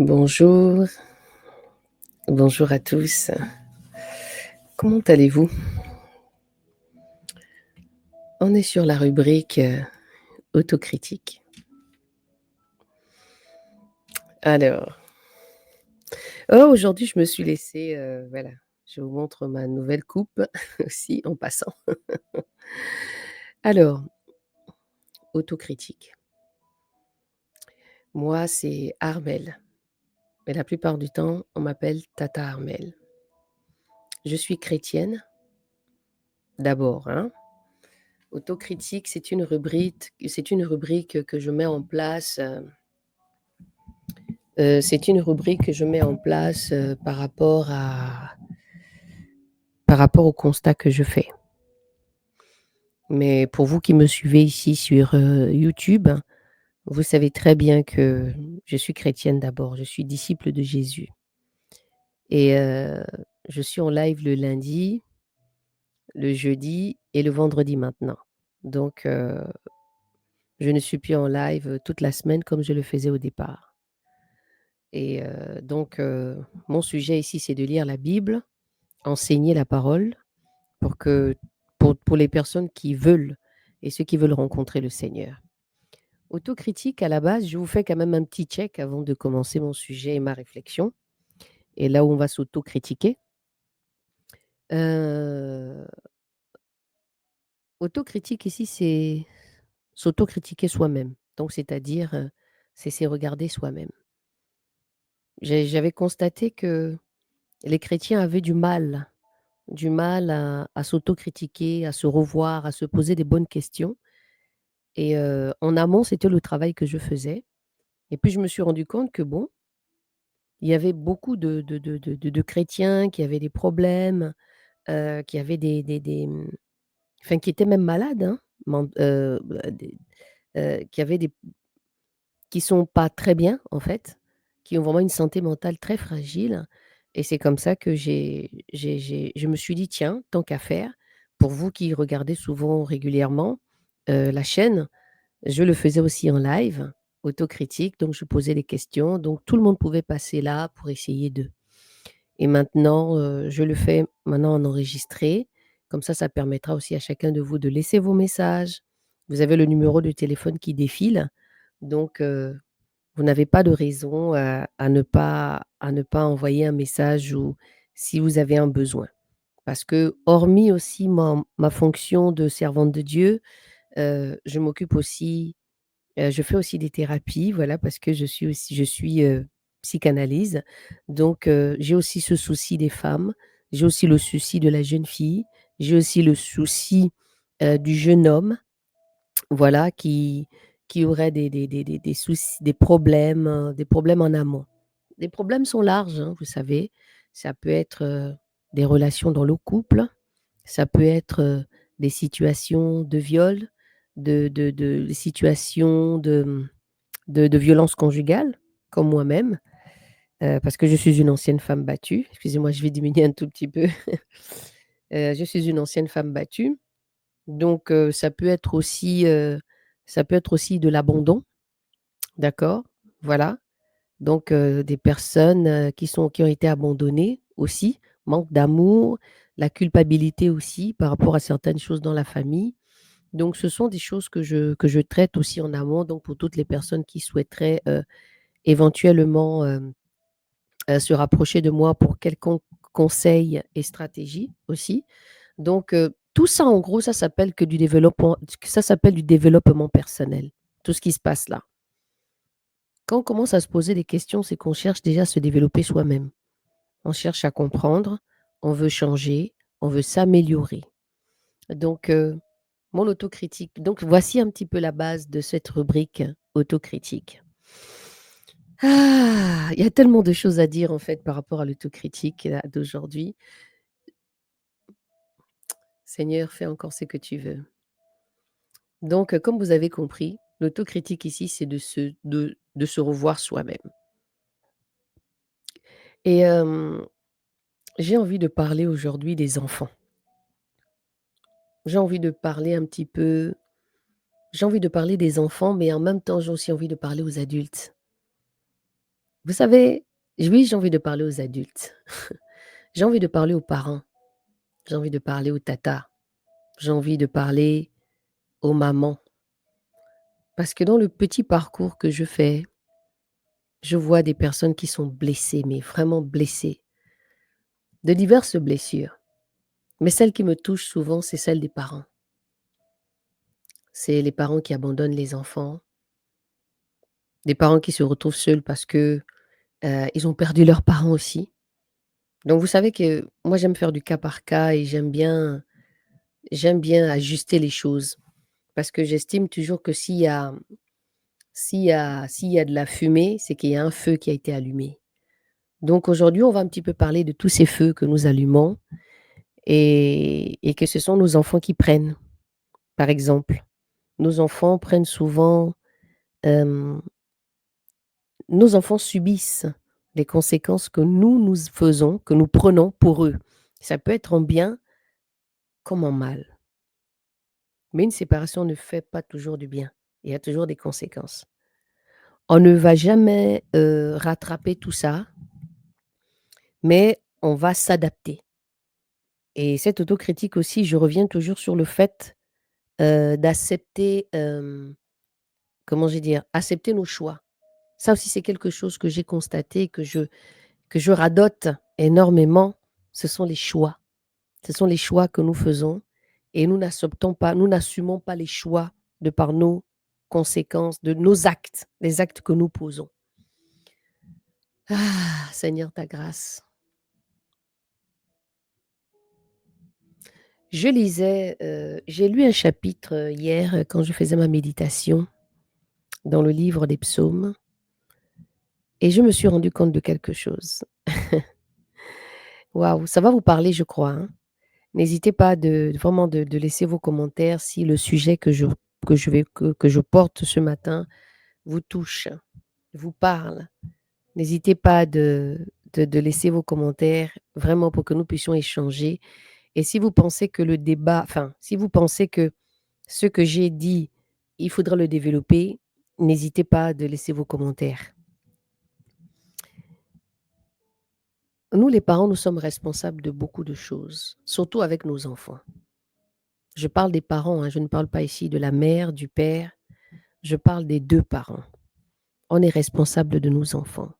Bonjour, bonjour à tous. Comment allez-vous? On est sur la rubrique, autocritique. Alors, aujourd'hui, je me suis laissée, voilà, je vous montre ma nouvelle coupe aussi en passant. Alors, autocritique. Moi, c'est Armelle, mais la plupart du temps, on m'appelle Tata Armelle. Je suis chrétienne, d'abord, hein. Autocritique, c'est une rubrique que je mets en place, c'est une rubrique que je mets en place, par rapport au constat que je fais. Mais pour vous qui me suivez ici sur, YouTube, vous savez très bien que je suis chrétienne d'abord, je suis disciple de Jésus et je suis en live le lundi, le jeudi et le vendredi maintenant. Donc je ne suis plus en live, toute la semaine comme je le faisais au départ et donc mon sujet ici, c'est de lire la Bible, enseigner la parole pour que pour les personnes qui veulent et ceux qui veulent rencontrer le Seigneur. Autocritique, à la base, je vous fais quand même un petit check avant de commencer mon sujet et ma réflexion et là où on va s'autocritiquer. Heu, Autocritique ici, c'est s'autocritiquer soi-même. Donc c'est-à-dire, c'est se regarder soi-même. J'avais constaté que les chrétiens avaient du mal à s'autocritiquer, à se revoir, à se poser des bonnes questions et en amont, c'était le travail que je faisais et puis je me suis rendu compte que bon, il y avait beaucoup de chrétiens qui avaient des problèmes, qui avaient enfin qui étaient même malades, hein, qui avaient des qui sont pas très bien en fait, qui ont vraiment une santé mentale très fragile et c'est comme ça que je me suis dit: «Tiens, tant qu'à faire», pour vous qui regardez souvent régulièrement, la chaîne, je le faisais aussi en live, autocritique, donc je posais des questions, donc tout le monde pouvait passer là pour essayer de et maintenant, je le fais maintenant en enregistré. Comme ça permettra aussi à chacun de vous de laisser vos messages. Vous avez le numéro de téléphone qui défile, donc vous n'avez pas de raison, à ne pas envoyer un message ou si vous avez un besoin. Parce que hormis aussi ma fonction de servante de Dieu, je m'occupe aussi, je fais aussi des thérapies, voilà, parce que je suis psychanalyse. Donc j'ai aussi ce souci des femmes, j'ai aussi le souci de la jeune fille, j'ai aussi le souci, du jeune homme, voilà, qui aurait des soucis, des problèmes en amont. Les problèmes sont larges, hein, vous savez. Ça peut être, des relations dans le couple, ça peut être, des situations de viol, des situations de violence conjugale, comme moi-même, parce que je suis une ancienne femme battue. Excusez-moi, je vais diminuer un tout petit peu. Je suis une ancienne femme battue, donc ça peut être aussi de l'abandon, d'accord? Voilà, donc des personnes, qui ont été abandonnées aussi, manque d'amour, la culpabilité aussi par rapport à certaines choses dans la famille. Donc ce sont des choses que je traite aussi en amont, donc pour toutes les personnes qui souhaiteraient, éventuellement, se rapprocher de moi pour quelconque conseil et stratégie aussi. Donc tout ça en gros, ça s'appelle du développement personnel, tout ce qui se passe là. Quand on commence à se poser des questions, c'est qu'on cherche déjà à se développer soi-même. On cherche à comprendre, on veut changer, on veut s'améliorer. Donc mon autocritique, donc voici un petit peu la base de cette rubrique autocritique. Il y a tellement de choses à dire en fait par rapport à l'autocritique, d'aujourd'hui. Seigneur, fais encore ce que tu veux. Donc, comme vous avez compris, l'autocritique ici, c'est de se revoir soi-même. Et j'ai envie de parler aujourd'hui des enfants. J'ai envie de parler un petit peu j'ai envie de parler des enfants, mais en même temps, j'ai aussi envie de parler aux adultes. Vous savez, oui, j'ai envie de parler aux adultes. J'ai envie de parler aux parents. J'ai envie de parler aux tatas. J'ai envie de parler aux mamans. Parce que dans le petit parcours que je fais, je vois des personnes qui sont blessées, mais vraiment blessées, de diverses blessures. Mais celle qui me touche souvent, c'est celle des parents. C'est les parents qui abandonnent les enfants, des parents qui se retrouvent seuls parce que ils ont perdu leurs parents aussi. Donc vous savez que moi j'aime faire du cas par cas et j'aime bien ajuster les choses parce que j'estime toujours que s'il y a de la fumée, c'est qu'il y a un feu qui a été allumé. Donc aujourd'hui, on va un petit peu parler de tous ces feux que nous allumons et que ce sont nos enfants qui prennent. Par exemple, nos enfants prennent souvent, hem, nos enfants subissent les conséquences que nous faisons, que nous prenons pour eux. Ça peut être en bien comme en mal. Mais une séparation ne fait pas toujours du bien. Il y a toujours des conséquences. On ne va jamais, rattraper tout ça, mais on va s'adapter et cette autocritique aussi, je reviens toujours sur le fait, d'accepter, comment je vais dire? Accepter nos choix. Ça aussi, c'est quelque chose que j'ai constaté, que je radote énormément, ce sont les choix. Ce sont les choix que nous faisons et nous n'assumons pas les choix de par nos conséquences, de nos actes, les actes que nous posons. Ah! Seigneur, ta grâce. J'ai lu un chapitre, hier, quand je faisais ma méditation dans le livre des psaumes et je me suis rendu compte de quelque chose. Waouh, ça va vous parler, je crois, hein. N'hésitez pas de laisser vos commentaires si le sujet que je porte ce matin vous touche, vous parle. N'hésitez pas de laisser vos commentaires, vraiment pour que nous puissions échanger et si vous pensez que le débat enfin, si vous pensez que ce que j'ai dit, il faudra le développer, n'hésitez pas de laisser vos commentaires. Nous, les parents, nous sommes responsables de beaucoup de choses, surtout avec nos enfants. Je parle des parents, hein, je ne parle pas ici de la mère, du père, je parle des 2 parents. On est responsable de nos enfants.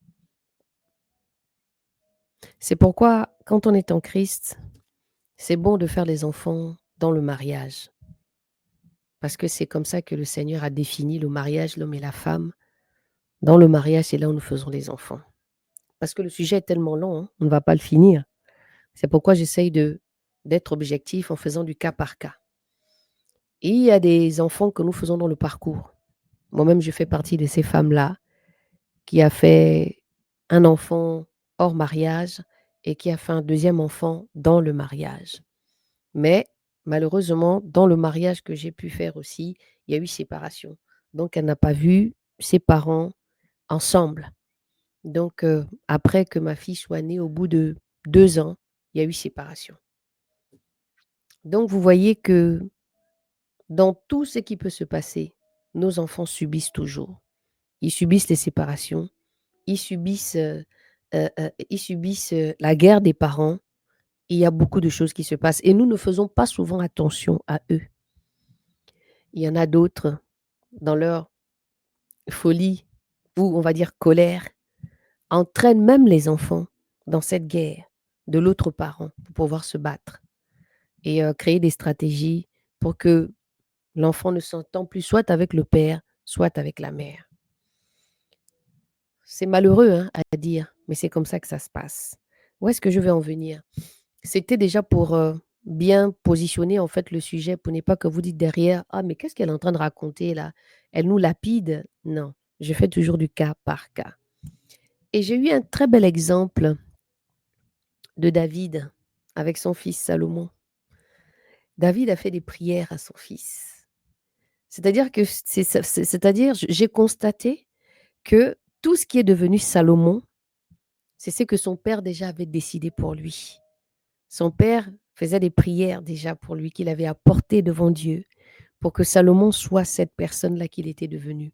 C'est pourquoi, quand on est en Christ, c'est bon de faire les enfants dans le mariage. Parce que c'est comme ça que le Seigneur a défini le mariage, l'homme et la femme. Dans le mariage, c'est là où nous faisons les enfants. Parce que le sujet est tellement long, hein, on ne va pas le finir. C'est pourquoi j'essaye d'être objectif en faisant du cas par cas. Et il y a des enfants que nous faisons dans le parcours. Moi-même, je fais partie de ces femmes-là qui a fait un enfant hors mariage et qui a fait un deuxième enfant dans le mariage. Mais malheureusement, dans le mariage que j'ai pu faire aussi, il y a eu séparation. Donc elle n'a pas vu ses parents ensemble. Donc après que ma fille soit née, au bout de 2 ans, il y a eu séparation. Donc vous voyez que dans tout ce qui peut se passer, nos enfants subissent toujours. Ils subissent les séparations, ils subissent, la guerre des parents. Il y a beaucoup de choses qui se passent et nous ne faisons pas souvent attention à eux. Il y en a d'autres, dans leur folie ou on va dire colère, entraînent même les enfants dans cette guerre de l'autre parent pour pouvoir se battre et créer des stratégies pour que l'enfant ne s'entend plus soit avec le père, soit avec la mère. C'est malheureux, hein, à dire, mais c'est comme ça que ça se passe. Où est-ce que je vais en venir? C'était déjà pour, bien positionner, en fait, le sujet pour ne pas que vous dites derrière: «Ah mais qu'est-ce qu'elle est en train de raconter là? Elle nous lapide». Non, je fais toujours du cas par cas et j'ai eu un très bel exemple de David avec son fils Salomon. David a fait des prières à son fils. C'est-à-dire que c'est-à-dire j'ai constaté que tout ce qui est devenu Salomon, c'est ce que son père déjà avait décidé pour lui. Son père faisait des prières déjà pour lui qu'il avait apportées devant Dieu pour que Salomon soit cette personne-là qu'il était devenu.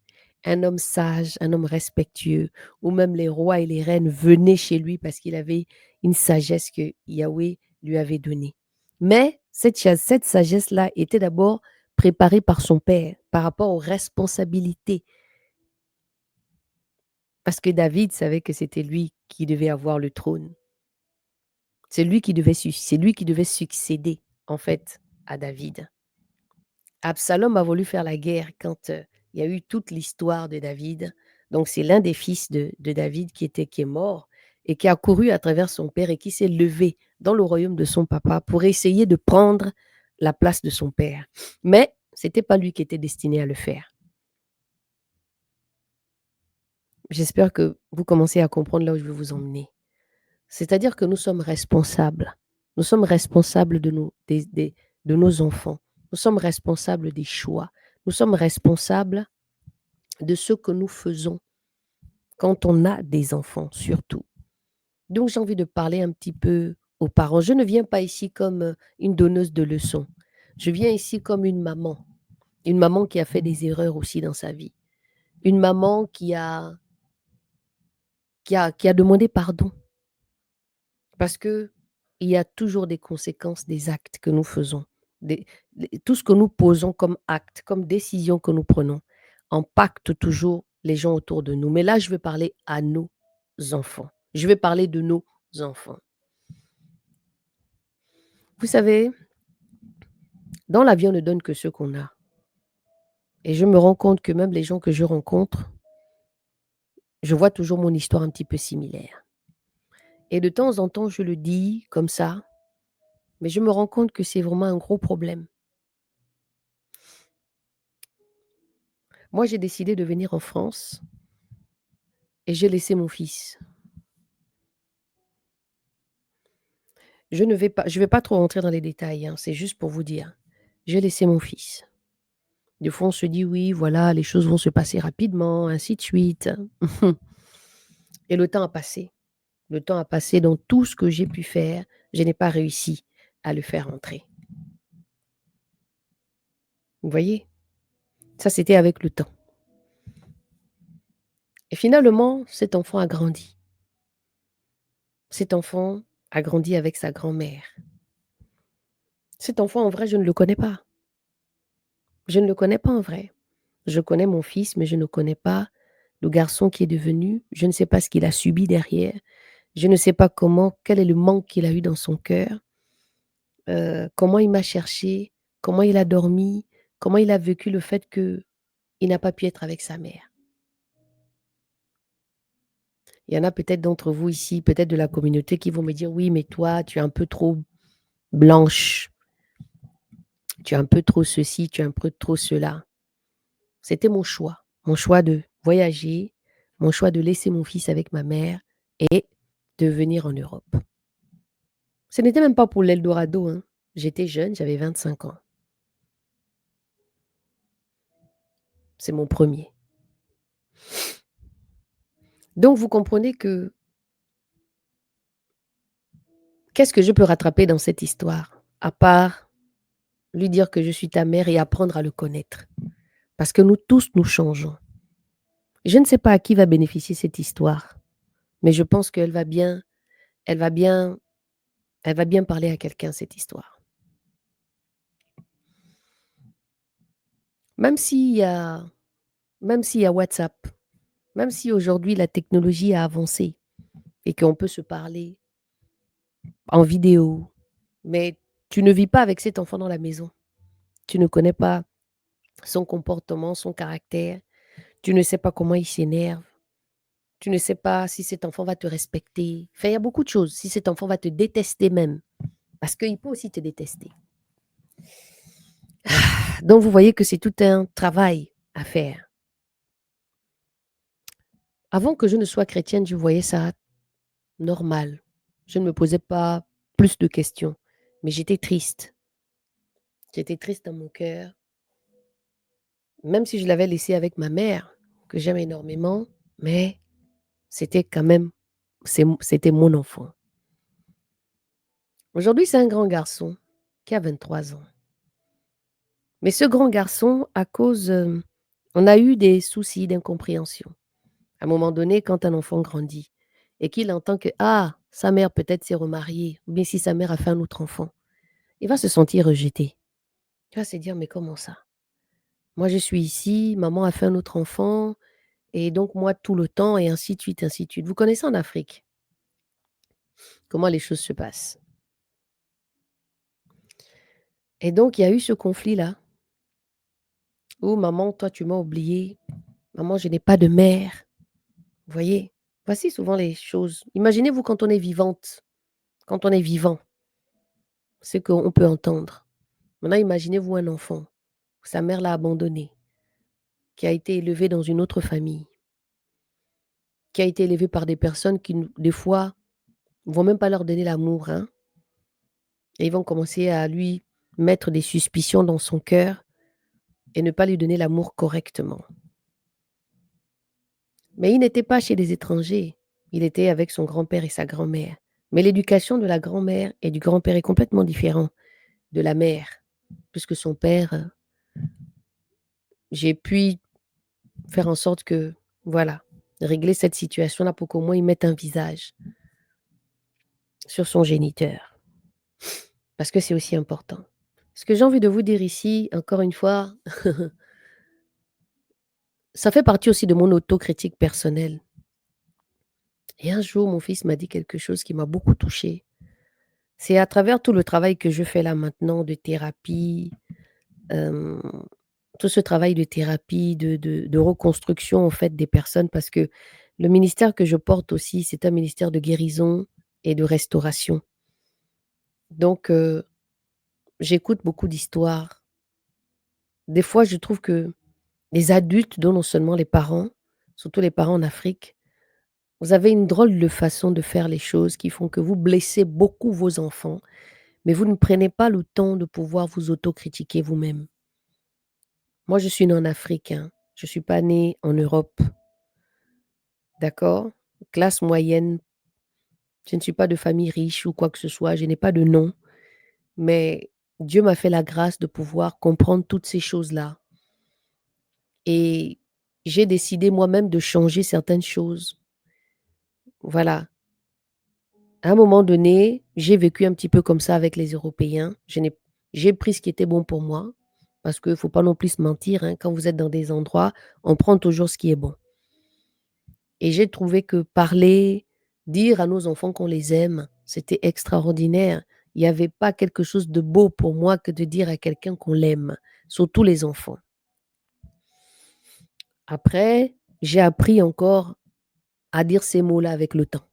un homme sage, un homme respectueux, où même les rois et les reines venaient chez lui parce qu'il avait une sagesse que Yahweh lui avait donnée. Mais cette sagesse-là était d'abord préparée par son père par rapport aux responsabilités, parce que David savait que c'était lui qui devait avoir le trône. C'est lui qui devait succéder, en fait, à David. Absalom a voulu faire la guerre quand il y a eu toute l'histoire de David. Donc, c'est l'un des fils de David qui est mort et qui a couru à travers son père et qui s'est levé dans le royaume de son papa pour essayer de prendre la place de son père. Mais ce n'était pas lui qui était destiné à le faire. J'espère que vous commencez à comprendre là où je veux vous emmener. C'est-à-dire que nous sommes responsables. Nous sommes responsables de nos enfants. Nous sommes responsables des choix. Nous sommes responsables de ce que nous faisons quand on a des enfants, surtout. Donc, j'ai envie de parler un petit peu aux parents. Je ne viens pas ici comme une donneuse de leçons. Je viens ici comme une maman qui a fait des erreurs aussi dans sa vie, une maman qui a demandé pardon parce que il y a toujours des conséquences des actes que nous faisons. Des- tout ce que nous posons comme acte, comme décision que nous prenons, impacte toujours les gens autour de nous. Mais là, je vais parler à nos enfants. Je vais parler de nos enfants. Vous savez, dans la vie, on ne donne que ce qu'on a. Et je me rends compte que même les gens que je rencontre, je vois toujours mon histoire un petit peu similaire. Et de temps en temps, je le dis comme ça, mais je me rends compte que c'est vraiment un gros problème. Moi, j'ai décidé de venir en France et j'ai laissé mon fils. Je vais pas trop rentrer dans les détails, hein, c'est juste pour vous dire. J'ai laissé mon fils. Des fois, on se dit: «Oui, voilà, les choses vont se passer rapidement», ainsi de suite. Et le temps a passé. Le temps a passé, dans tout ce que j'ai pu faire, je n'ai pas réussi à le faire entrer. Vous voyez? Ça, c'était avec le temps. Et finalement, cet enfant a grandi. Cet enfant a grandi avec sa grand-mère. Cet enfant, en vrai, je ne le connais pas. Je ne le connais pas en vrai. Je connais mon fils, mais je ne connais pas le garçon qui est devenu. Je ne sais pas ce qu'il a subi derrière. Je ne sais pas quel est le manque qu'il a eu dans son cœur, comment il m'a cherché, comment il a dormi, comment il a vécu le fait qu'il n'a pas pu être avec sa mère. Il y en a peut-être d'entre vous ici, peut-être de la communauté, qui vont me dire: «Oui, mais toi, tu es un peu trop blanche, tu es un peu trop ceci, tu es un peu trop cela». C'était mon choix de voyager, mon choix de laisser mon fils avec ma mère et de venir en Europe. Ce n'était même pas pour l'Eldorado, hein. J'étais jeune, j'avais 25 ans. C'est mon premier. Donc vous comprenez que qu'est-ce que je peux rattraper dans cette histoire? À part lui dire que je suis ta mère et apprendre à le connaître. Parce que nous tous, nous changeons. Je ne sais pas à qui va bénéficier cette histoire, mais je pense qu'elle va bien, elle va bien, elle va bien parler à quelqu'un, cette histoire. Même s'il y a, même s'il y a WhatsApp, même si aujourd'hui la technologie a avancé et qu'on peut se parler en vidéo, mais tu ne vis pas avec cet enfant dans la maison. Tu ne connais pas son comportement, son caractère. Tu ne sais pas comment il s'énerve. Tu ne sais pas si cet enfant va te respecter. Enfin, il y a beaucoup de choses. Si cet enfant va te détester même. Parce qu'il peut aussi te détester. Donc, vous voyez que c'est tout un travail à faire. Avant que je ne sois chrétienne, je voyais ça normal. Je ne me posais pas plus de questions. Mais j'étais triste. J'étais triste dans mon cœur. Même si je l'avais laissé avec ma mère, que j'aime énormément, mais c'était quand même, c'était mon enfant. Aujourd'hui, c'est un grand garçon qui a 23 ans. Mais ce grand garçon, à cause, On a eu des soucis d'incompréhension. À un moment donné, quand un enfant grandit et qu'il entend que, ah, sa mère peut-être s'est remariée, ou bien si sa mère a fait un autre enfant, il va se sentir rejeté. Il va se dire: «Mais comment ça? Moi, je suis ici, maman a fait un autre enfant et donc moi tout le temps» et ainsi de suite, ainsi de suite. Vous connaissez en Afrique comment les choses se passent et donc il y a eu ce conflit-là où: «Maman, toi, tu m'as oublié. Maman, je n'ai pas de mère». Vous voyez? Voici souvent les choses. Imaginez-vous quand on est vivante, quand on est vivant, ce qu'on peut entendre. Maintenant, imaginez-vous un enfant, sa mère l'a abandonné, qui a été élevé dans une autre famille, qui a été élevé par des personnes qui, des fois, vont même pas leur donner l'amour, hein, et ils vont commencer à lui mettre des suspicions dans son cœur et ne pas lui donner l'amour correctement. Mais il n'était pas chez des étrangers, il était avec son grand-père et sa grand-mère. Mais l'éducation de la grand-mère et du grand-père est complètement différente de la mère, puisque son père, j'ai pu faire en sorte que, voilà, régler cette situation-là pour qu'au moins il mette un visage sur son géniteur, parce que c'est aussi important. Ce que j'ai envie de vous dire ici, encore une fois, ça fait partie aussi de mon autocritique personnelle. Et un jour, mon fils m'a dit quelque chose qui m'a beaucoup touchée. C'est à travers tout le travail que je fais là maintenant de thérapie, hem, tout ce travail de thérapie, de reconstruction en fait des personnes parce que le ministère que je porte aussi, c'est un ministère de guérison et de restauration. Donc j'écoute beaucoup d'histoires. Des fois, je trouve que les adultes, dont non seulement les parents, surtout les parents en Afrique, vous avez une drôle de façon de faire les choses qui font que vous blessez beaucoup vos enfants, mais vous ne prenez pas le temps de pouvoir vous autocritiquer vous-même. Moi, je suis née en Afrique, hein. Je ne suis pas née en Europe, d'accord? Classe moyenne, je ne suis pas de famille riche ou quoi que ce soit, je n'ai pas de nom, mais Dieu m'a fait la grâce de pouvoir comprendre toutes ces choses-là et j'ai décidé moi-même de changer certaines choses. Voilà. À un moment donné, j'ai vécu un petit peu comme ça avec les Européens. J'ai pris ce qui était bon pour moi, parce qu'il ne faut pas non plus se mentir, hein, quand vous êtes dans des endroits, on prend toujours ce qui est bon. Et j'ai trouvé que parler, dire à nos enfants qu'on les aime, c'était extraordinaire. Il n'y avait pas quelque chose de beau pour moi que de dire à quelqu'un qu'on l'aime, surtout les enfants. Après, j'ai appris encore à dire ces mots-là avec le temps.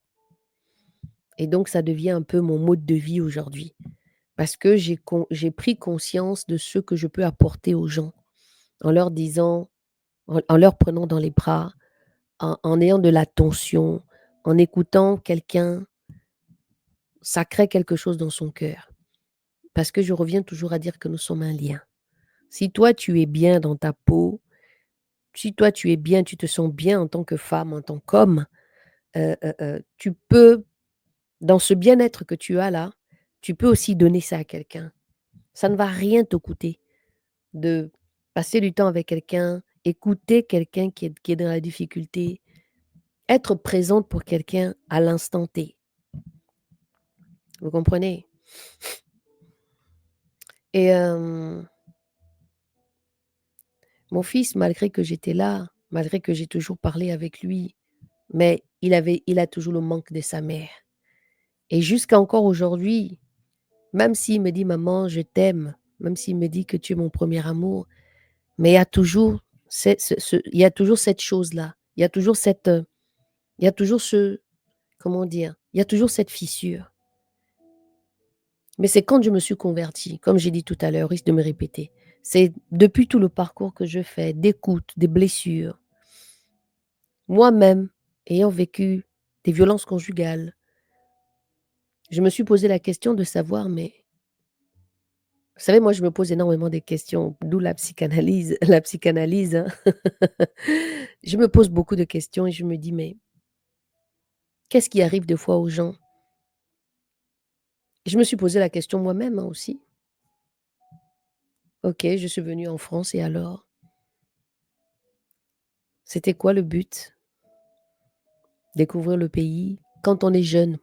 Et donc, ça devient un peu mon mode de vie aujourd'hui. Parce que j'ai pris conscience de ce que je peux apporter aux gens en leur disant, en leur prenant dans les bras, en ayant de l'attention, en écoutant quelqu'un, ça crée quelque chose dans son cœur. Parce que je reviens toujours à dire que nous sommes un lien. Si toi tu es bien dans ta peau, si toi tu es bien, tu te sens bien en tant que femme, en tant qu'homme, tu peux, dans ce bien-être que tu as là, tu peux aussi donner ça à quelqu'un. Ça ne va rien te coûter de passer du temps avec quelqu'un, écouter quelqu'un qui est dans la difficulté, être présente pour quelqu'un à l'instant T. Vous comprenez? Et mon fils, malgré que j'étais là, malgré que j'ai toujours parlé avec lui, mais il a toujours le manque de sa mère. Et jusqu'à encore aujourd'hui, même s'il me dit: «Maman, je t'aime», même s'il me dit que tu es mon premier amour, mais il y a toujours il y a toujours cette chose-là. Il y a toujours il y a toujours ce comment dire? Il y a toujours cette fissure. Mais c'est quand je me suis convertie, comme j'ai dit tout à l'heure, risque de me répéter. C'est depuis tout le parcours que je fais d'écoute, des blessures, moi-même ayant vécu des violences conjugales, je me suis posé la question de savoir, mais vous savez, moi, je me pose énormément des questions, d'où la psychanalyse, la psychanalyse, hein. Je me pose beaucoup de questions et je me dis, mais qu'est-ce qui arrive des fois aux gens? Je me suis posé la question moi-même hein, aussi. Ok, je suis venue en France et alors? C'était quoi le but? Découvrir le pays. Quand on est jeune,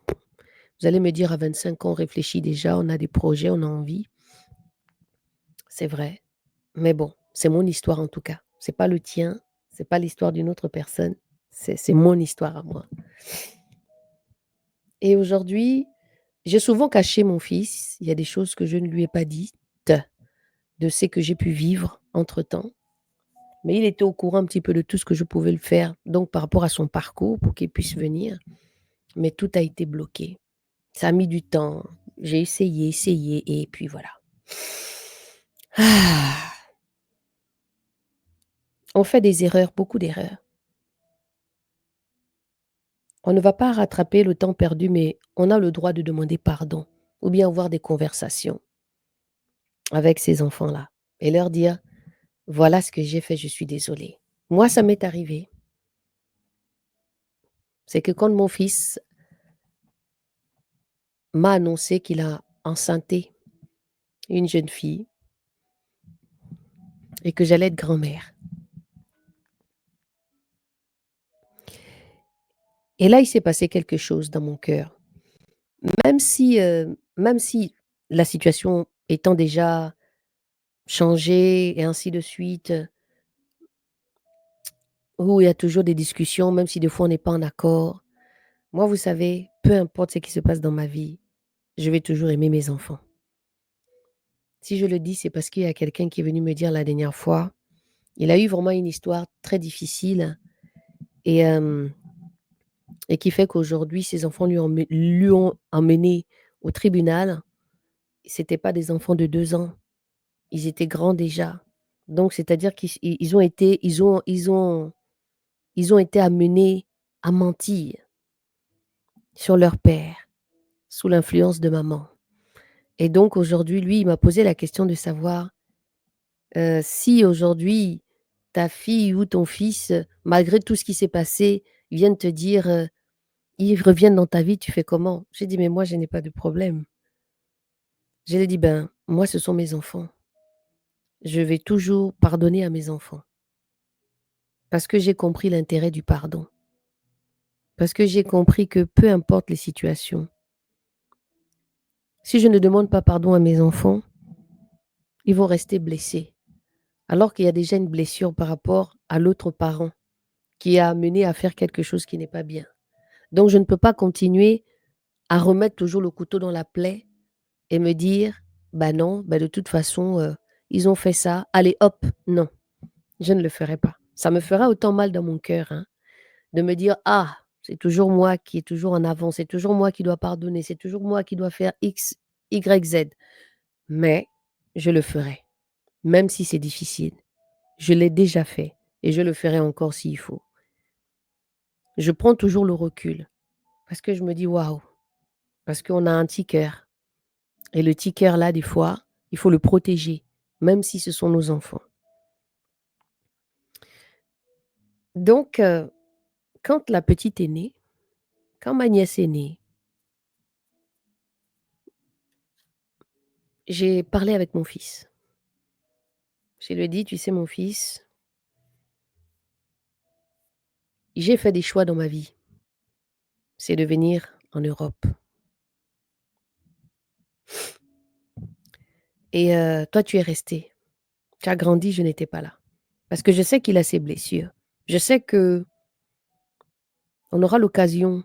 vous allez me dire à 25 ans, on réfléchit déjà, on a des projets, on a envie. C'est vrai. Mais bon, c'est mon histoire en tout cas. C'est pas le tien, c'est pas l'histoire d'une autre personne, c'est mon histoire à moi. Et aujourd'hui, j'ai souvent caché mon fils. Il y a des choses que je ne lui ai pas dites, de ce que j'ai pu vivre entre-temps. Mais il était au courant un petit peu de tout ce que je pouvais le faire, donc par rapport à son parcours pour qu'il puisse venir. Mais tout a été bloqué. Ça a mis du temps. J'ai essayé, essayé et puis voilà. Ah! On fait des erreurs, beaucoup d'erreurs. On ne va pas rattraper le temps perdu, mais on a le droit de demander pardon ou bien avoir des conversations avec ces enfants-là et leur dire: «Voilà ce que j'ai fait, je suis désolée». Moi, ça m'est arrivé. C'est que quand mon fils m'a annoncé qu'il a enceinté une jeune fille et que j'allais être grand-mère et là, il s'est passé quelque chose dans mon cœur. Même si la situation étant déjà changée et ainsi de suite, où il y a toujours des discussions, même si des fois on n'est pas en accord. Moi, vous savez, peu importe ce qui se passe dans ma vie, je vais toujours aimer mes enfants. Si je le dis, c'est parce qu'il y a quelqu'un qui est venu me dire la dernière fois, il a eu vraiment une histoire très difficile et et qui fait qu'aujourd'hui ses enfants lui ont emmené au tribunal. C'était pas des enfants de 2 ans, ils étaient grands déjà. Donc c'est-à-dire qu'ils ont été ils ont été amenés à mentir sur leur père, sous l'influence de maman. Et donc aujourd'hui, lui, il m'a posé la question de savoir, si aujourd'hui ta fille ou ton fils, malgré tout ce qui s'est passé, viennent te dire, ils reviennent dans ta vie, tu fais comment? J'ai dit: «Mais moi, je n'ai pas de problème». Je lui ai dit: «Ben, moi, ce sont mes enfants. Je vais toujours pardonner à mes enfants parce que j'ai compris l'intérêt du pardon, parce que j'ai compris que peu importe les situations, si je ne demande pas pardon à mes enfants, ils vont rester blessés, alors qu'il y a déjà une blessure par rapport à l'autre parent qui a amené à faire quelque chose qui n'est pas bien. Donc je ne peux pas continuer à remettre toujours le couteau dans la plaie et me dire: «Bah non, bah de toute façon, ils ont fait ça, allez hop». Non, je ne le ferai pas. Ça me fera autant mal dans mon cœur, hein, de me dire: «Ah, c'est toujours moi qui est toujours en avant, c'est toujours moi qui dois pardonner, c'est toujours moi qui dois faire X, Y, Z». Mais je le ferai, même si c'est difficile. Je l'ai déjà fait et je le ferai encore s'il faut. Je prends toujours le recul parce que je me dis: «Waouh». Parce qu'on a un petit cœur et le petit cœur là, des fois, il faut le protéger, même si ce sont nos enfants. Donc quand la petite est née, quand ma nièce est née, j'ai parlé avec mon fils. Je lui ai dit: «Tu sais mon fils, j'ai fait des choix dans ma vie, c'est de venir en Europe et toi tu es resté. Tu as grandi, je n'étais pas là». Parce que je sais qu'il a ses blessures. Je sais qu'on aura l'occasion.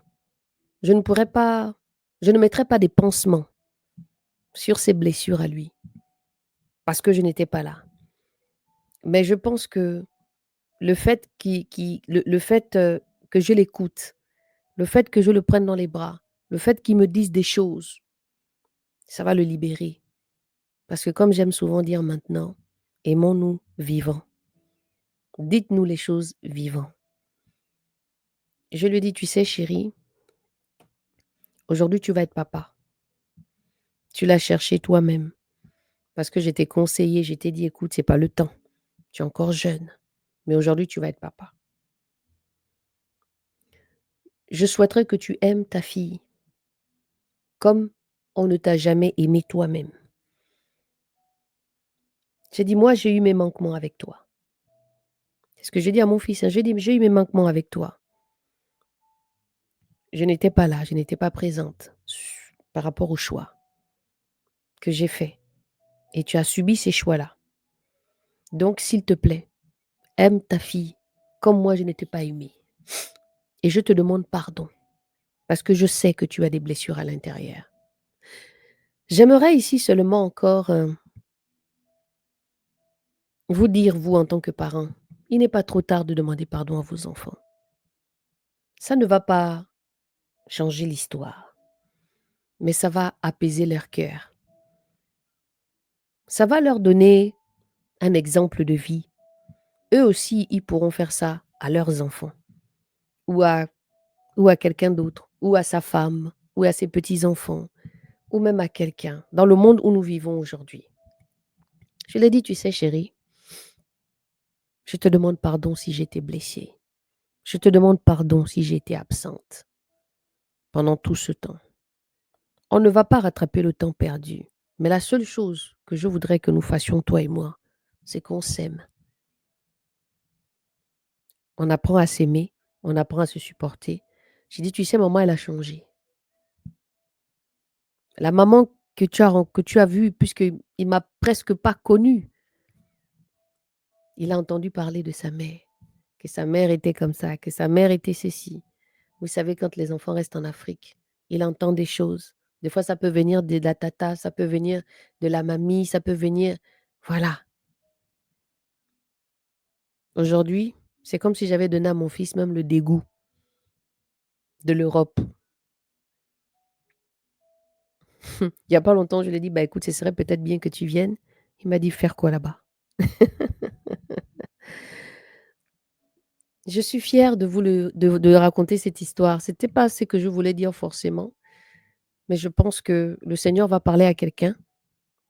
Je ne pourrais pas je ne mettrai pas des pansements sur ses blessures à lui, parce que je n'étais pas là. Mais je pense que le fait le fait, que je l'écoute, le fait que je le prenne dans les bras, le fait qu'il me dise des choses, ça va le libérer. Parce que comme j'aime souvent dire maintenant: «Aimons-nous vivants. Dites-nous les choses vivants». Je lui dis: «Tu sais chéri, aujourd'hui tu vas être papa. Tu l'as cherché toi-même parce que je t'ai conseillé, je t'ai dit: "Écoute, c'est pas le temps. Tu es encore jeune, mais aujourd'hui tu vas être papa. Je souhaiterais que tu aimes ta fille comme on ne t'a jamais aimé toi-même". J'ai dit: «Moi, j'ai eu mes manquements avec toi. C'est ce que j'ai dit à mon fils, hein, j'ai dit: «J'ai eu mes manquements avec toi. Je n'étais pas là, je n'étais pas présente par rapport aux choix que j'ai faits et tu as subi ces choix-là. Donc s'il te plaît, aime ta fille comme moi je ne t'ai pas aimée et je te demande pardon parce que je sais que tu as des blessures à l'intérieur». J'aimerais ici seulement encore, vous dire, vous en tant que parents, il n'est pas trop tard de demander pardon à vos enfants. Ça ne va pas changer l'histoire, mais ça va apaiser leur cœur. Ça va leur donner un exemple de vie. Eux aussi, ils pourront faire ça à leurs enfants ou à ou à quelqu'un d'autre, ou à sa femme, ou à ses petits-enfants, ou même à quelqu'un, dans le monde où nous vivons aujourd'hui. Je l'ai dit, tu sais chérie, je te demande pardon si j'étais blessée. Je te demande pardon si j'ai été absente pendant tout ce temps. On ne va pas rattraper le temps perdu, mais la seule chose que je voudrais que nous fassions, toi et moi, c'est qu'on s'aime. On apprend à s'aimer, on apprend à se supporter. J'ai dit, tu sais, maman, elle a changé. La maman que tu as vue, puisqu'il m'a presque pas connue, il a entendu parler de sa mère, que sa mère était comme ça, que sa mère était ceci. Vous savez, quand les enfants restent en Afrique, il entend des choses. Des fois, ça peut venir de la tata, ça peut venir de la mamie, ça peut venir. Voilà. Aujourd'hui, c'est comme si j'avais donné à mon fils même le dégoût de l'Europe. Il n'y a pas longtemps, je lui ai dit, bah écoute, ce serait peut-être bien que tu viennes. Il m'a dit, faire quoi là-bas? Je suis fière de vous de raconter cette histoire. C'était pas ce que je voulais dire forcément, mais je pense que le Seigneur va parler à quelqu'un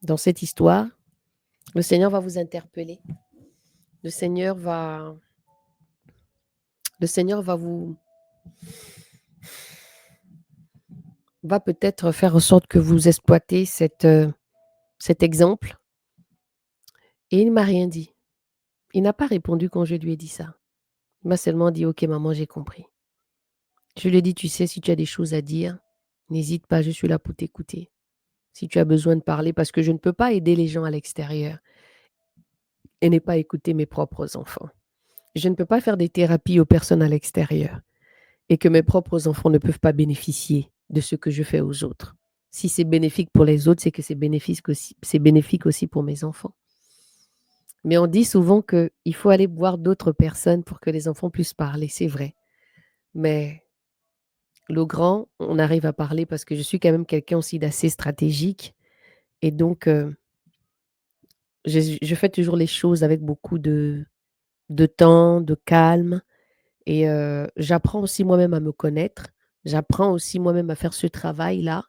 dans cette histoire. Le Seigneur va vous interpeller. Le Seigneur va le Seigneur va peut-être faire en sorte que vous exploitez cet exemple. Et il ne m'a rien dit. Il n'a pas répondu quand je lui ai dit ça. Il m'a seulement dit: «OK maman, j'ai compris». Je lui ai dit: «Tu sais, si tu as des choses à dire, n'hésite pas, je suis là pour t'écouter. Si tu as besoin de parler» parce que je ne peux pas aider les gens à l'extérieur et ne pas écouter mes propres enfants. Je ne peux pas faire des thérapies aux personnes à l'extérieur et que mes propres enfants ne peuvent pas bénéficier de ce que je fais aux autres. Si c'est bénéfique pour les autres, c'est que c'est bénéfique aussi pour mes enfants. Mais on dit souvent qu'il faut aller voir d'autres personnes pour que les enfants puissent parler, c'est vrai. Mais le grand, on arrive à parler parce que je suis quand même quelqu'un aussi d'assez stratégique et donc je fais toujours les choses avec beaucoup de temps, de calme et j'apprends aussi moi-même à me connaître. J'apprends aussi moi-même à faire ce travail-là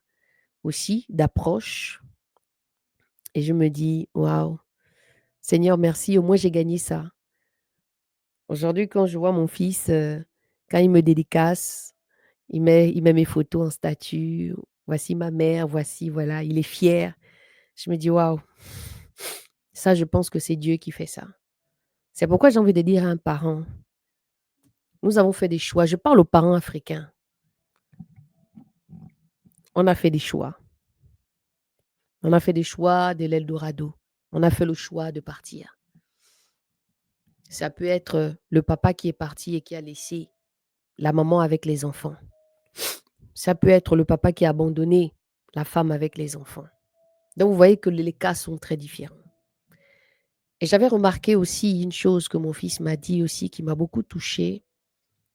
aussi d'approche et je me dis: «Waouh, Seigneur merci, au moins j'ai gagné ça». Aujourd'hui, quand je vois mon fils, quand il me dédicace, il met mes photos en statut. «Voici ma mère, voici» voilà, il est fier. Je me dis: «Waouh, ça je pense que c'est Dieu qui fait ça». C'est pourquoi j'ai envie de dire à un parent, nous avons fait des choix. Je parle aux parents africains. On a fait des choix. On a fait des choix de l'Eldorado. On a fait le choix de partir. Ça peut être, le papa qui est parti et qui a laissé la maman avec les enfants. Ça peut être le papa qui a abandonné la femme avec les enfants. Donc vous voyez que les cas sont très différents. Et j'avais remarqué aussi une chose que mon fils m'a dit aussi qui m'a beaucoup touchée,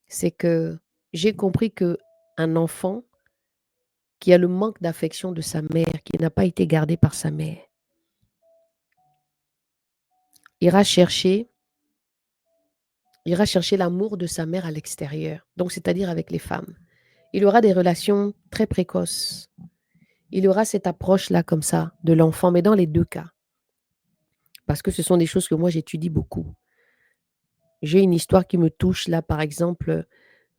c'est que j'ai compris que un enfant qui a le manque d'affection de sa mère, qui n'a pas été gardé par sa mère, ira chercher ira chercher l'amour de sa mère à l'extérieur, donc c'est-à-dire avec les femmes. Il aura des relations très précoces. Il aura cette approche-là comme ça de l'enfant, mais dans les 2 cas, parce que ce sont des choses que moi j'étudie beaucoup. J'ai une histoire qui me touche là, par exemple,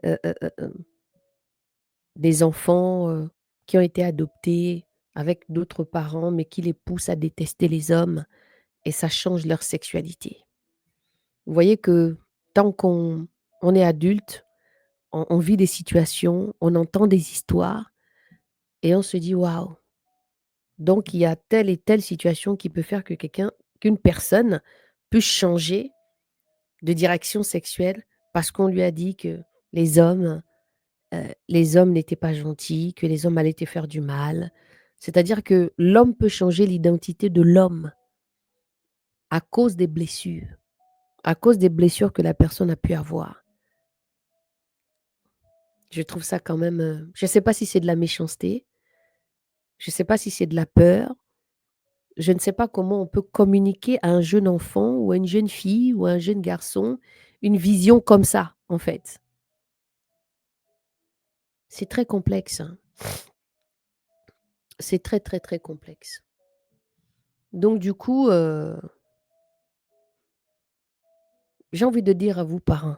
heu heu heu des enfants, qui ont été adoptés avec d'autres parents, mais qui les poussent à détester les hommes et ça change leur sexualité. Vous voyez que tant qu'on est adulte, on vit des situations, on entend des histoires et on se dit: «Waouh!» Donc il y a telle et telle situation qui peut faire que qu'une personne puisse changer de direction sexuelle parce qu'on lui a dit que les hommes, les hommes n'étaient pas gentils, que les hommes allaient te faire du mal. C'est-à-dire que l'homme peut changer l'identité de l'homme à cause des blessures, à cause des blessures que la personne a pu avoir. Je trouve ça quand même, je ne sais pas si c'est de la méchanceté, je ne sais pas si c'est de la peur, je ne sais pas comment on peut communiquer à un jeune enfant ou à une jeune fille ou à un jeune garçon une vision comme ça, en fait. C'est très complexe, hein. C'est très, très, très complexe. Donc du coup, j'ai envie de dire à vous parents,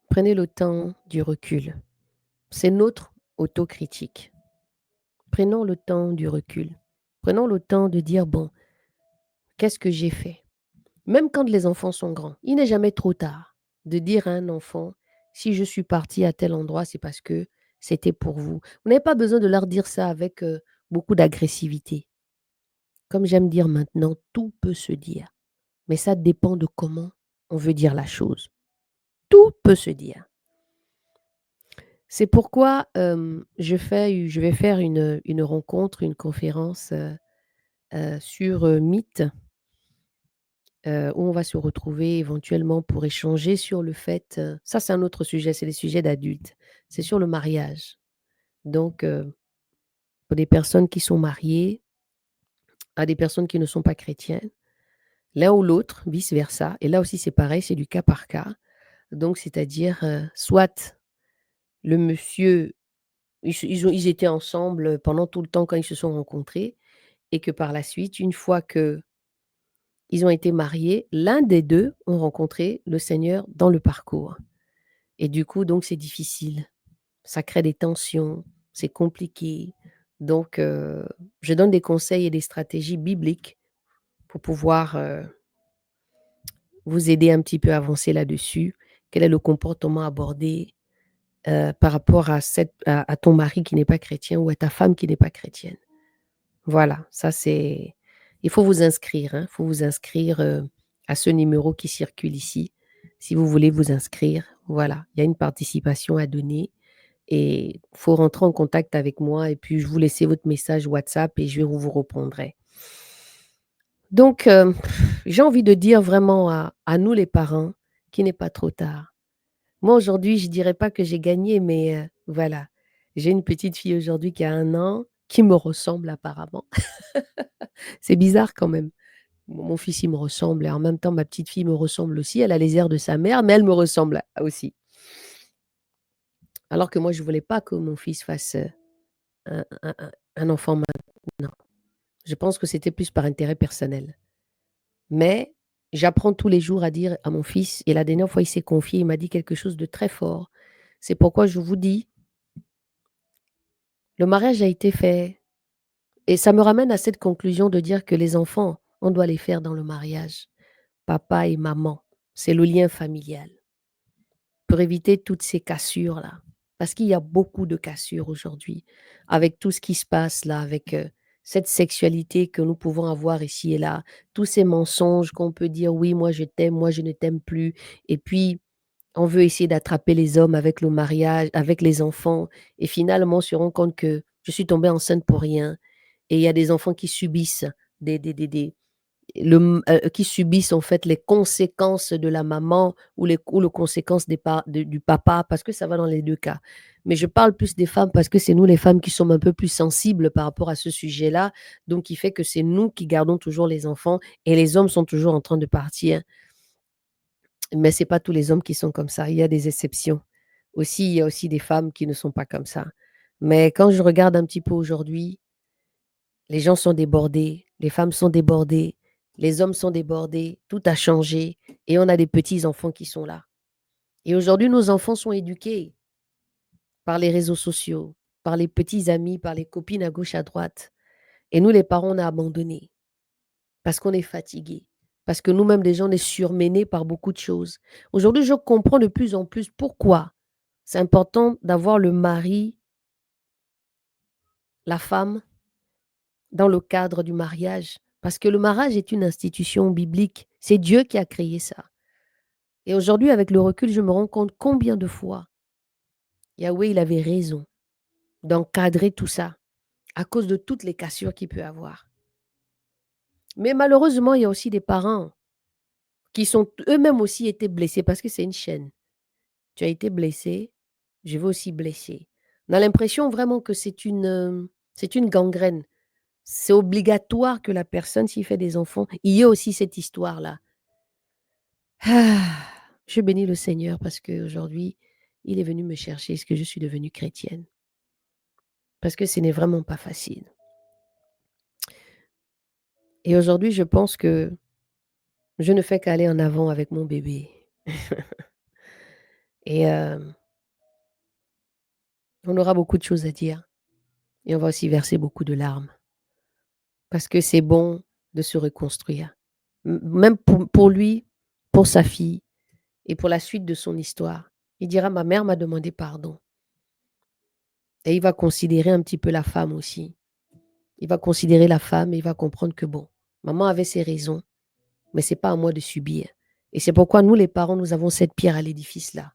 prenez le temps du recul. C'est notre autocritique. Prenons le temps du recul. Prenons le temps de dire: «Bon, qu'est-ce que j'ai fait?» Même quand les enfants sont grands, il n'est jamais trop tard de dire à un enfant: «Si je suis parti à tel endroit, c'est parce que c'était pour vous». Vous n'avez pas besoin de leur dire ça avec, beaucoup d'agressivité. Comme j'aime dire maintenant, tout peut se dire, mais ça dépend de comment on veut dire la chose. Tout peut se dire. C'est pourquoi, je vais faire une rencontre, une conférence, sur, Mythe, où on va se retrouver éventuellement pour échanger sur le fait, ça c'est un autre sujet, c'est les sujets d'adultes. C'est sur le mariage. Donc, pour des personnes qui sont mariées, à des personnes qui ne sont pas chrétiennes, l'un ou l'autre, vice versa et là aussi c'est pareil, c'est du cas par cas. Donc c'est-à-dire, soit le monsieur, ils étaient ensemble, pendant tout le temps quand ils se sont rencontrés et que par la suite, une fois qu'ils ont été mariés, l'un des 2 ont rencontré le Seigneur dans le parcours et du coup, donc c'est difficile. Ça crée des tensions, c'est compliqué. Donc je donne des conseils et des stratégies bibliques pour pouvoir, vous aider un petit peu à avancer là-dessus. Quel est le comportement abordé, par rapport à ton mari qui n'est pas chrétien ou à ta femme qui n'est pas chrétienne? Voilà, ça c'est il faut vous inscrire, hein, il faut vous inscrire, à ce numéro qui circule ici. Si vous voulez vous inscrire, voilà, il y a une participation à donner et il faut rentrer en contact avec moi et puis je vous laisser votre message WhatsApp et je vous répondrai. Donc j'ai envie de dire vraiment à nous les parents qu'il n'est pas trop tard. Moi aujourd'hui, je dirais pas que j'ai gagné, mais voilà. J'ai une petite fille aujourd'hui qui a 1 an, qui me ressemble apparemment. C'est bizarre quand même. Mon fils, il me ressemble et en même temps, ma petite fille me ressemble aussi. Elle a les airs de sa mère, mais elle me ressemble aussi. Alors que moi, je voulais pas que mon fils fasse, un enfant maintenant. Je pense que c'était plus par intérêt personnel. Mais j'apprends tous les jours à dire à mon fils et la dernière fois, il s'est confié, il m'a dit quelque chose de très fort. C'est pourquoi je vous dis, le mariage a été fait et ça me ramène à cette conclusion de dire que les enfants, on doit les faire dans le mariage. Papa et maman, c'est le lien familial. Pour éviter toutes ces cassures-là. Parce qu'il y a beaucoup de cassures aujourd'hui, avec tout ce qui se passe là, avec, cette sexualité que nous pouvons avoir ici et là, tous ces mensonges qu'on peut dire: «Oui, moi je t'aime, moi je ne t'aime plus» et puis on veut essayer d'attraper les hommes avec le mariage, avec les enfants et finalement on se rend compte que je suis tombée enceinte pour rien et il y a des enfants qui subissent des qui subissent en fait les conséquences de la maman ou les conséquences du papa, parce que ça va dans les 2 cas. Mais je parle plus des femmes parce que c'est nous les femmes qui sommes un peu plus sensibles par rapport à ce sujet-là, donc qui fait que c'est nous qui gardons toujours les enfants et les hommes sont toujours en train de partir. Mais c'est pas tous les hommes qui sont comme ça, il y a des exceptions. Aussi, il y a aussi des femmes qui ne sont pas comme ça. Mais quand je regarde un petit peu aujourd'hui, les gens sont débordés, les femmes sont débordées, les hommes sont débordés, tout a changé et on a des petits-enfants qui sont là. Et aujourd'hui, nos enfants sont éduqués par les réseaux sociaux, par les petits amis, par les copines à gauche, à droite. Et nous, les parents, on a abandonné parce qu'on est fatigués. parce que nous-mêmes, déjà, on est surmenés par beaucoup de choses. Aujourd'hui, je comprends de plus en plus pourquoi c'est important d'avoir le mari, la femme, dans le cadre du mariage. Parce que le mariage est une institution biblique. C'est Dieu qui a créé ça. Et aujourd'hui, avec le recul, je me rends compte combien de fois Yahweh, il avait raison d'encadrer tout ça à cause de toutes les cassures qu'il peut avoir. Mais malheureusement, il y a aussi des parents qui sont eux-mêmes aussi été blessés parce que c'est une chaîne. Tu as été blessé, je vais aussi blesser. On a l'impression vraiment que c'est une gangrène. C'est obligatoire que la personne, s'il fait des enfants, il y ait aussi cette histoire-là. Ah, je bénis le Seigneur parce qu'aujourd'hui, il est venu me chercher ce que je suis devenue chrétienne. Parce que ce n'est vraiment pas facile. Et aujourd'hui, je pense que je ne fais qu'aller en avant avec mon bébé. Et on aura beaucoup de choses à dire. Et on va aussi verser beaucoup de larmes. Parce que c'est bon de se reconstruire. Même pour lui, pour sa fille et pour la suite de son histoire. Il dira, ma mère m'a demandé pardon. Et il va considérer un petit peu la femme aussi. Il va considérer la femme et il va comprendre que bon, maman avait ses raisons, mais c'est pas à moi de subir. Et c'est pourquoi nous, les parents, nous avons cette pierre à l'édifice-là.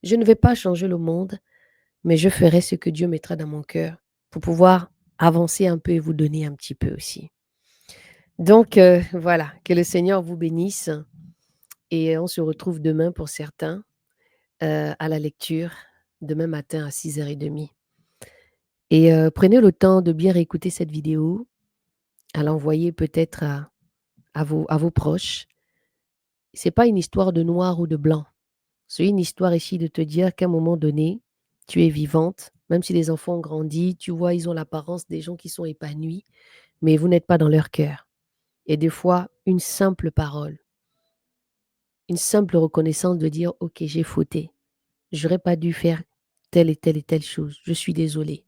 Je ne vais pas changer le monde, mais je ferai ce que Dieu mettra dans mon cœur pour pouvoir avancer un peu et vous donner un petit peu aussi. Donc, voilà, que le Seigneur vous bénisse et on se retrouve demain pour certains à la lecture, demain matin à 6h30. Et prenez le temps de bien réécouter cette vidéo, à l'envoyer peut-être à vos proches. C'est pas une histoire de noir ou de blanc. C'est une histoire ici de te dire qu'à un moment donné, tu es vivante, même si les enfants ont grandi, tu vois, ils ont l'apparence des gens qui sont épanouis, mais vous n'êtes pas dans leur cœur. Et des fois, une simple parole, une simple reconnaissance de dire: «OK, j'ai fauté. J'aurais pas dû faire telle et telle et telle chose. Je suis désolé.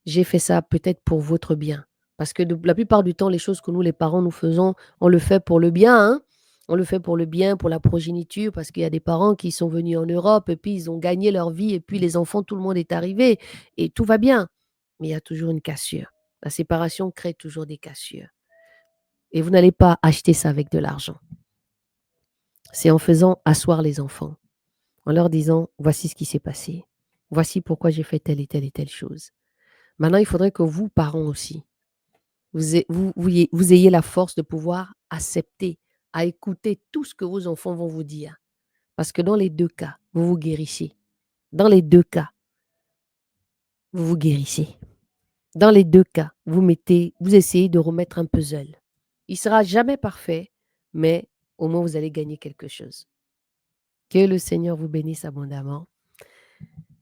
J'ai fait ça peut-être pour votre bien». Parce que la plupart du temps, les choses que nous, les parents, nous faisons, on le fait pour le bien, hein. On le fait pour le bien, pour la progéniture, parce qu'il y a des parents qui sont venus en Europe et puis ils ont gagné leur vie et puis les enfants, tout le monde est arrivé et tout va bien. Mais il y a toujours une cassure. La séparation crée toujours des cassures. Et vous n'allez pas acheter ça avec de l'argent. C'est en faisant asseoir les enfants, en leur disant: «Voici ce qui s'est passé. Voici pourquoi j'ai fait telle et telle et telle chose». Maintenant, il faudrait que vous, parents aussi, vous ayez la force de pouvoir accepter, à écouter tout ce que vos enfants vont vous dire. Parce que dans les 2 cas, vous vous guérissez. Dans les 2 cas, vous vous guérissez. Dans les 2 cas, vous essayez de remettre un puzzle. Il sera jamais parfait, mais au moins vous allez gagner quelque chose. Que le Seigneur vous bénisse abondamment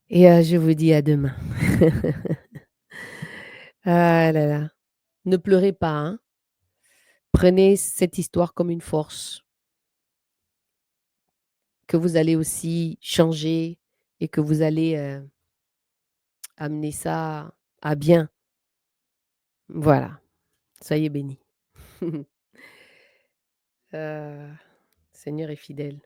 et je vous dis à demain. Ah là là, ne pleurez pas, hein. Prenez cette histoire comme une force que vous allez aussi changer et que vous allez, amener ça à bien. Voilà, soyez bénis. Heu, Seigneur est fidèle.